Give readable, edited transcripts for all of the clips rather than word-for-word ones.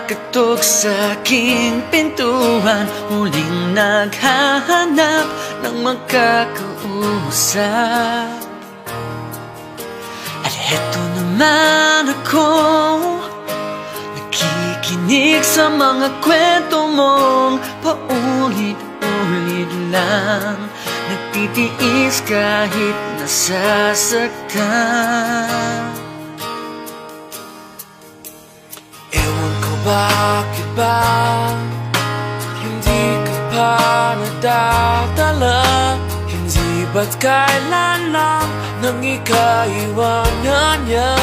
Nakakatok sa aking pintuan, muling naghahanap ng magkakausap. At heto naman ako, nakikinig sa mga kwento mong paulit-ulit lang, nagtitiis kahit nasasaktan. Ewan ko bakit ba hindi ka pa nadadala, hindi ba't kailan lang nang ikaiwanan niya.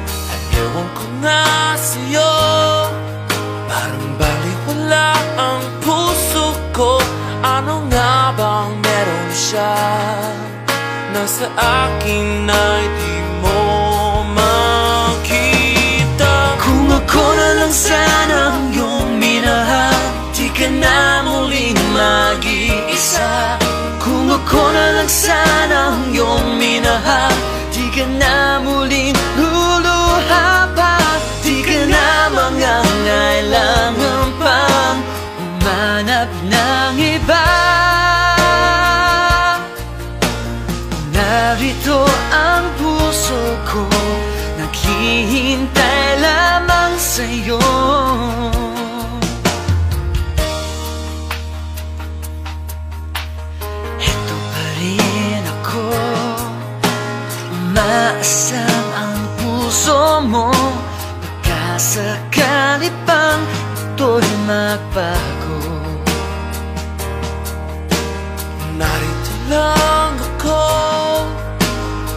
At ewan ko nga sa'yo, parang baliwala ang puso ko. Ano nga bang meron siya na sa akin ay di mo makita? Kung ako na lang sana ang iyong minahal, di ka na muling mag-iisa. Kung ako na lang sana ang iyong minahal, di ka na muling luluha pa. Di ka na mangangailangan pang umanap ng iba. Narito ang puso ko, naghihintay lamang sa'yo. Heto pa rin ako, umaasam ang puso mo. Pagkasakali pang ito'y magbago, narito lang ako,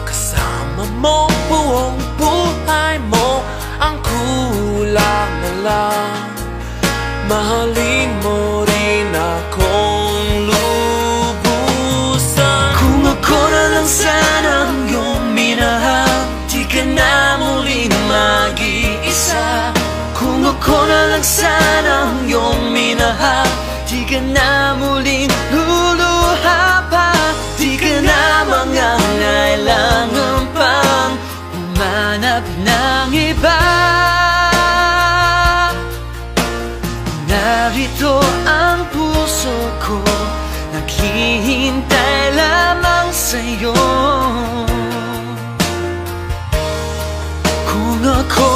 kasama mo buong buhay mo. Ang kulang na lang, mahalin mo rin akong lubusan. Kung ako na lang sana ang iyong minahal, di ka na muling mag-iisa. Kung ako na lang sana ang iyong minahal, di ka na muling luluha pa. Di ka na mangangailangan pang umanap ng iba. Narito ang puso ko, naghihintay lamang sa'yo. Kung ako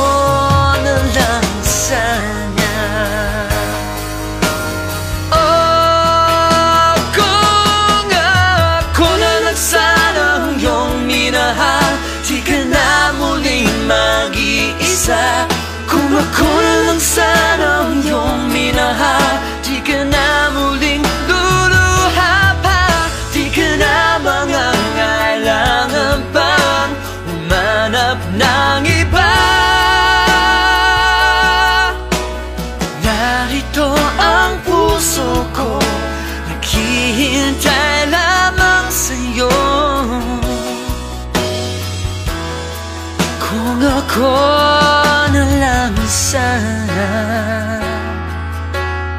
na lang sana, oh, kung ako na lang sana ang iyong minahal, di ka na muling mag-iisa. Kung ako na lang sana ang iyong minahal, di ka na muling luluha pa. Di ka na mangangailangan pang umanap ng iba. Narito ang puso ko, naghihintay lamang sa'yo. Kung ako na lang sana,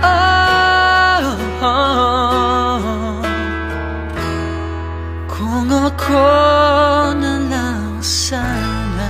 oh, oh. Kung ako na lang sana.